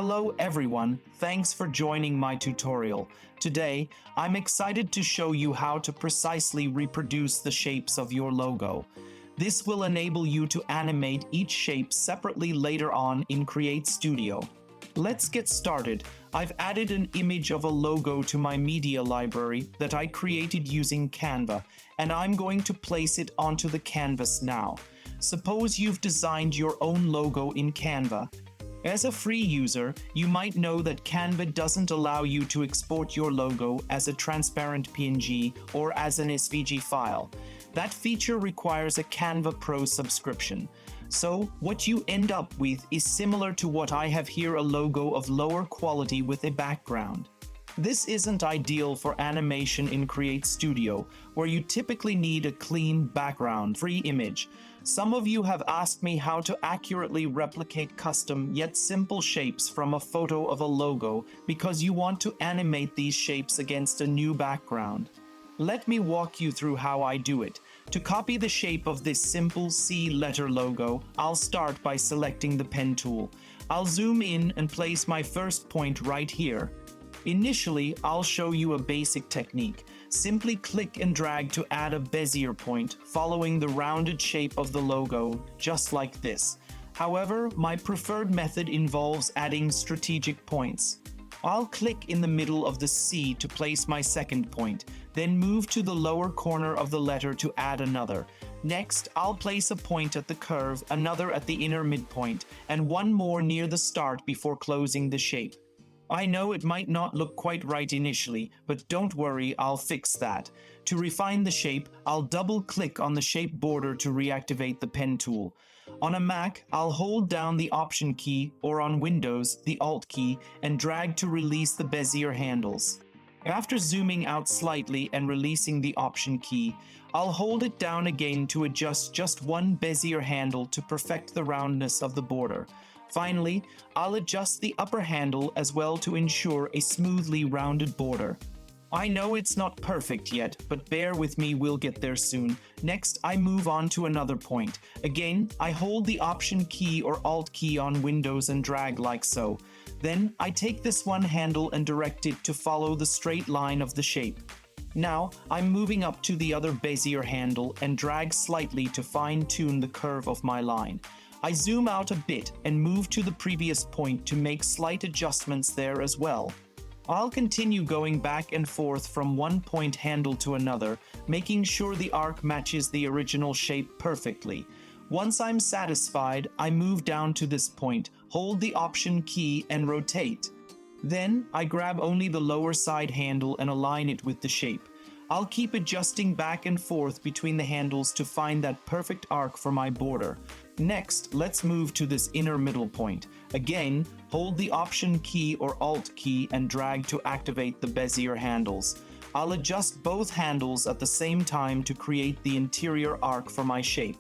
Hello everyone, thanks for joining my tutorial. Today, I'm excited to show you how to precisely reproduce the shapes of your logo. This will enable you to animate each shape separately later on in CreateStudio. Let's get started. I've added an image of a logo to my media library that I created using Canva, and I'm going to place it onto the canvas now. Suppose you've designed your own logo in Canva. As a free user, you might know that Canva doesn't allow you to export your logo as a transparent PNG or as an SVG file. That feature requires a Canva Pro subscription. So what you end up with is similar to what I have here, a logo of lower quality with a background. This isn't ideal for animation in CreateStudio, where you typically need a clean background-free image. Some of you have asked me how to accurately replicate custom yet simple shapes from a photo of a logo because you want to animate these shapes against a new background. Let me walk you through how I do it. To copy the shape of this simple C letter logo, I'll start by selecting the pen tool. I'll zoom in and place my first point right here. Initially, I'll show you a basic technique. Simply click and drag to add a bezier point, following the rounded shape of the logo, just like this. However, my preferred method involves adding strategic points. I'll click in the middle of the C to place my second point, then move to the lower corner of the letter to add another. Next, I'll place a point at the curve, another at the inner midpoint, and one more near the start before closing the shape. I know it might not look quite right initially, but don't worry, I'll fix that. To refine the shape, I'll double-click on the shape border to reactivate the pen tool. On a Mac, I'll hold down the Option key, or on Windows, the Alt key, and drag to release the bezier handles. After zooming out slightly and releasing the Option key, I'll hold it down again to adjust just one bezier handle to perfect the roundness of the border. Finally, I'll adjust the upper handle as well to ensure a smoothly rounded border. I know it's not perfect yet, but bear with me, we'll get there soon. Next, I move on to another point. Again, I hold the Option key or Alt key on Windows and drag like so. Then, I take this one handle and direct it to follow the straight line of the shape. Now, I'm moving up to the other bezier handle and drag slightly to fine-tune the curve of my line. I zoom out a bit and move to the previous point to make slight adjustments there as well. I'll continue going back and forth from one point handle to another, making sure the arc matches the original shape perfectly. Once I'm satisfied, I move down to this point, hold the Option key and rotate. Then, I grab only the lower side handle and align it with the shape. I'll keep adjusting back and forth between the handles to find that perfect arc for my border. Next, let's move to this inner middle point. Again, hold the Option key or Alt key and drag to activate the bezier handles. I'll adjust both handles at the same time to create the interior arc for my shape.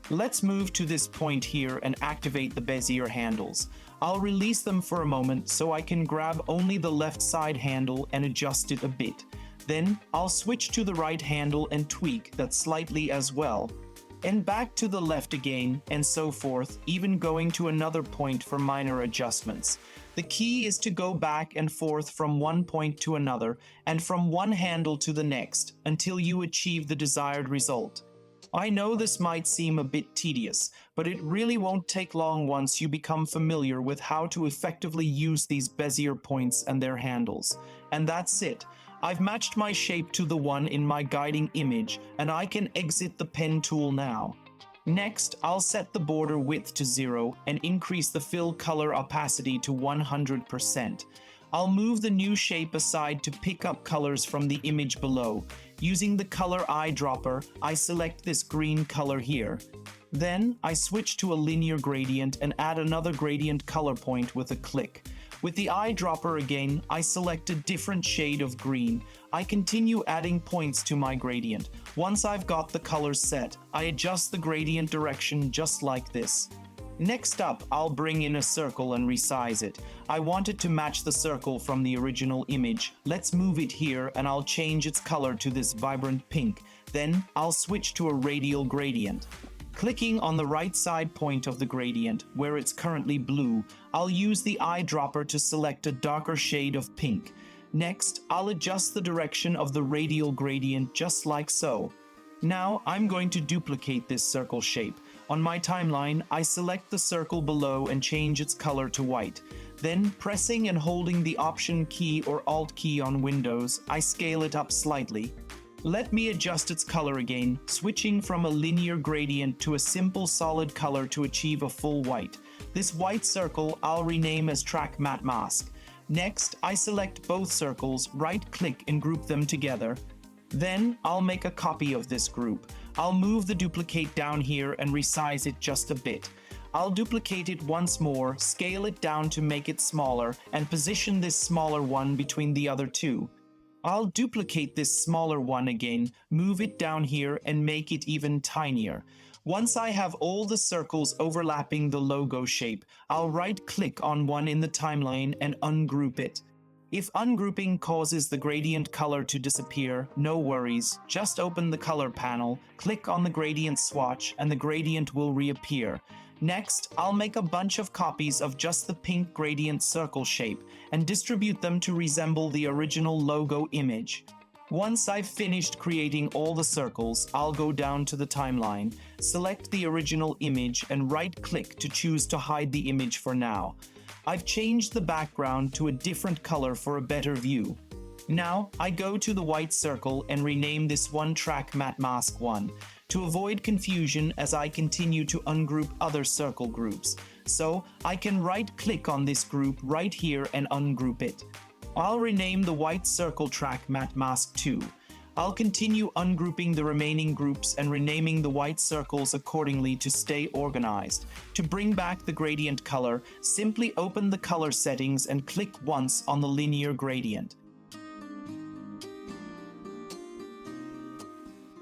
Let's move to this point here and activate the bezier handles. I'll release them for a moment so I can grab only the left side handle and adjust it a bit. Then, I'll switch to the right handle and tweak that slightly as well. And back to the left again, and so forth, even going to another point for minor adjustments. The key is to go back and forth from one point to another, and from one handle to the next, until you achieve the desired result. I know this might seem a bit tedious, but it really won't take long once you become familiar with how to effectively use these bezier points and their handles. And that's it. I've matched my shape to the one in my guiding image, and I can exit the pen tool now. Next, I'll set the border width to 0 and increase the fill color opacity to 100%. I'll move the new shape aside to pick up colors from the image below. Using the color eyedropper, I select this green color here. Then, I switch to a linear gradient and add another gradient color point with a click. With the eyedropper again, I select a different shade of green. I continue adding points to my gradient. Once I've got the colors set, I adjust the gradient direction just like this. Next up, I'll bring in a circle and resize it. I want it to match the circle from the original image. Let's move it here and I'll change its color to this vibrant pink. Then, I'll switch to a radial gradient. Clicking on the right side point of the gradient, where it's currently blue, I'll use the eyedropper to select a darker shade of pink. Next, I'll adjust the direction of the radial gradient just like so. Now, I'm going to duplicate this circle shape. On my timeline, I select the circle below and change its color to white. Then, pressing and holding the Option key or Alt key on Windows, I scale it up slightly. Let me adjust its color again, switching from a linear gradient to a simple solid color to achieve a full white. This white circle I'll rename as Track Matte Mask. Next, I select both circles, right-click and group them together. Then, I'll make a copy of this group. I'll move the duplicate down here and resize it just a bit. I'll duplicate it once more, scale it down to make it smaller, and position this smaller one between the other two. I'll duplicate this smaller one again, move it down here, and make it even tinier. Once I have all the circles overlapping the logo shape, I'll right-click on one in the timeline and ungroup it. If ungrouping causes the gradient color to disappear, no worries. Just open the color panel, click on the gradient swatch, and the gradient will reappear. Next, I'll make a bunch of copies of just the pink gradient circle shape and distribute them to resemble the original logo image. Once I've finished creating all the circles, I'll go down to the timeline, select the original image, and right-click to choose to hide the image for now. I've changed the background to a different color for a better view. Now, I go to the white circle and rename this one Track Matte Mask 1 to avoid confusion as I continue to ungroup other circle groups. So, I can right-click on this group right here and ungroup it. I'll rename the white circle Track Matte Mask 2. I'll continue ungrouping the remaining groups and renaming the white circles accordingly to stay organized. To bring back the gradient color, simply open the color settings and click once on the linear gradient.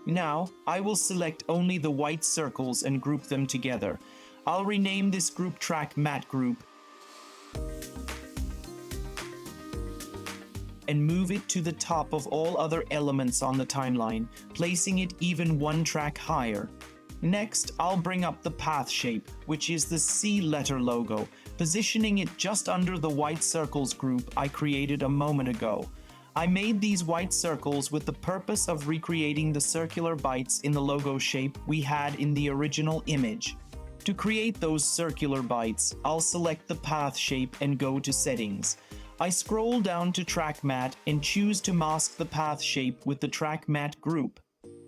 Now, I will select only the white circles and group them together. I'll rename this group Track Matte Group and move it to the top of all other elements on the timeline, placing it even one track higher. Next, I'll bring up the path shape, which is the C letter logo, positioning it just under the white circles group I created a moment ago. I made these white circles with the purpose of recreating the circular bites in the logo shape we had in the original image. To create those circular bites, I'll select the path shape and go to Settings. I scroll down to Track Matte and choose to mask the path shape with the Track Matte group.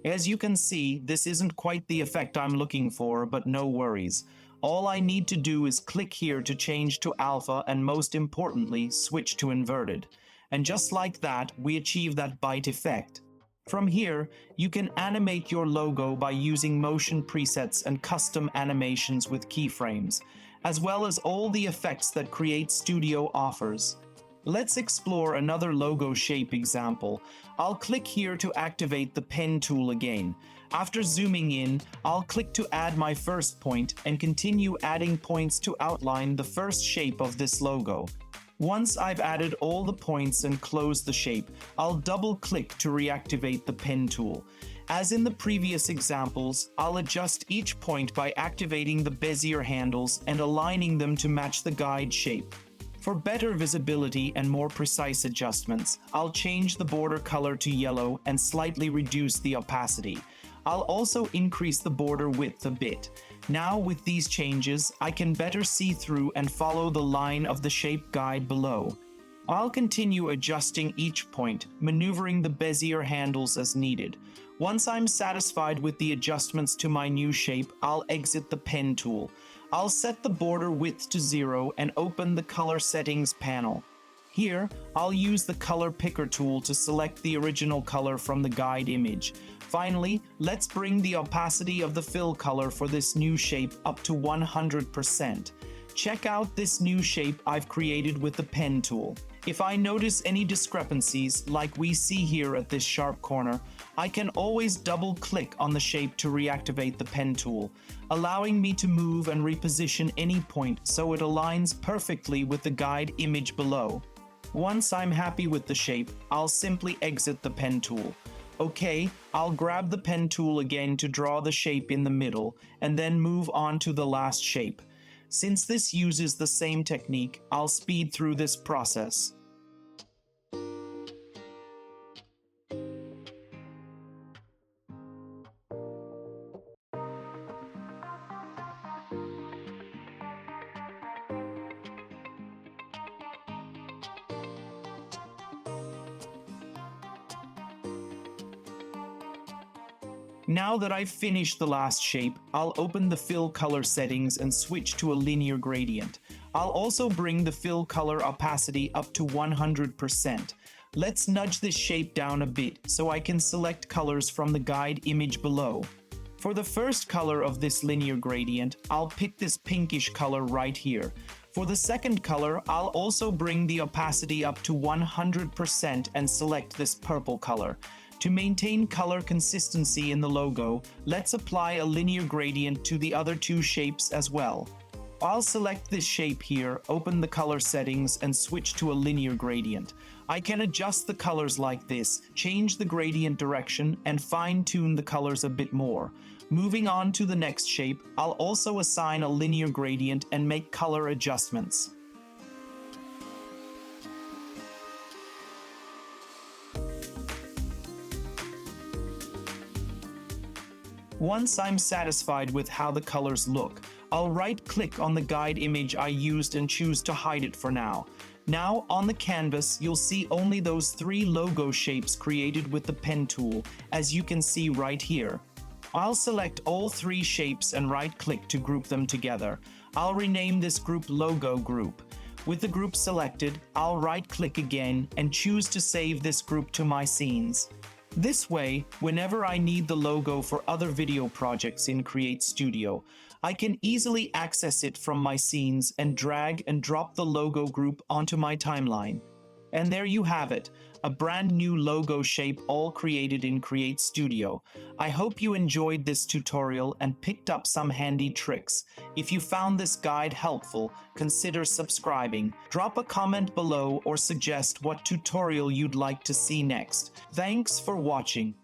As you can see, this isn't quite the effect I'm looking for, but no worries. All I need to do is click here to change to alpha and most importantly, switch to inverted. And just like that, we achieve that bite effect. From here, you can animate your logo by using motion presets and custom animations with keyframes, as well as all the effects that CreateStudio offers. Let's explore another logo shape example. I'll click here to activate the pen tool again. After zooming in, I'll click to add my first point and continue adding points to outline the first shape of this logo. Once I've added all the points and closed the shape, I'll double-click to reactivate the pen tool. As in the previous examples, I'll adjust each point by activating the bezier handles and aligning them to match the guide shape. For better visibility and more precise adjustments, I'll change the border color to yellow and slightly reduce the opacity. I'll also increase the border width a bit. Now with these changes, I can better see through and follow the line of the shape guide below. I'll continue adjusting each point, maneuvering the bezier handles as needed. Once I'm satisfied with the adjustments to my new shape, I'll exit the pen tool. I'll set the border width to 0 and open the color settings panel. Here, I'll use the color picker tool to select the original color from the guide image. Finally, let's bring the opacity of the fill color for this new shape up to 100%. Check out this new shape I've created with the pen tool. If I notice any discrepancies, like we see here at this sharp corner, I can always double-click on the shape to reactivate the pen tool, allowing me to move and reposition any point so it aligns perfectly with the guide image below. Once I'm happy with the shape, I'll simply exit the pen tool. Okay, I'll grab the pen tool again to draw the shape in the middle, and then move on to the last shape. Since this uses the same technique, I'll speed through this process. Now that I've finished the last shape, I'll open the fill color settings and switch to a linear gradient. I'll also bring the fill color opacity up to 100%. Let's nudge this shape down a bit so I can select colors from the guide image below. For the first color of this linear gradient, I'll pick this pinkish color right here. For the second color, I'll also bring the opacity up to 100% and select this purple color. To maintain color consistency in the logo, let's apply a linear gradient to the other two shapes as well. I'll select this shape here, open the color settings, and switch to a linear gradient. I can adjust the colors like this, change the gradient direction, and fine-tune the colors a bit more. Moving on to the next shape, I'll also assign a linear gradient and make color adjustments. Once I'm satisfied with how the colors look, I'll right-click on the guide image I used and choose to hide it for now. Now, on the canvas, you'll see only those three logo shapes created with the pen tool, as you can see right here. I'll select all three shapes and right-click to group them together. I'll rename this group Logo Group. With the group selected, I'll right-click again and choose to save this group to my scenes. This way, whenever I need the logo for other video projects in CreateStudio, I can easily access it from my scenes and drag and drop the logo group onto my timeline. And there you have it, a brand new logo shape all created in CreateStudio. I hope you enjoyed this tutorial and picked up some handy tricks. If you found this guide helpful, consider subscribing. Drop a comment below or suggest what tutorial you'd like to see next. Thanks for watching.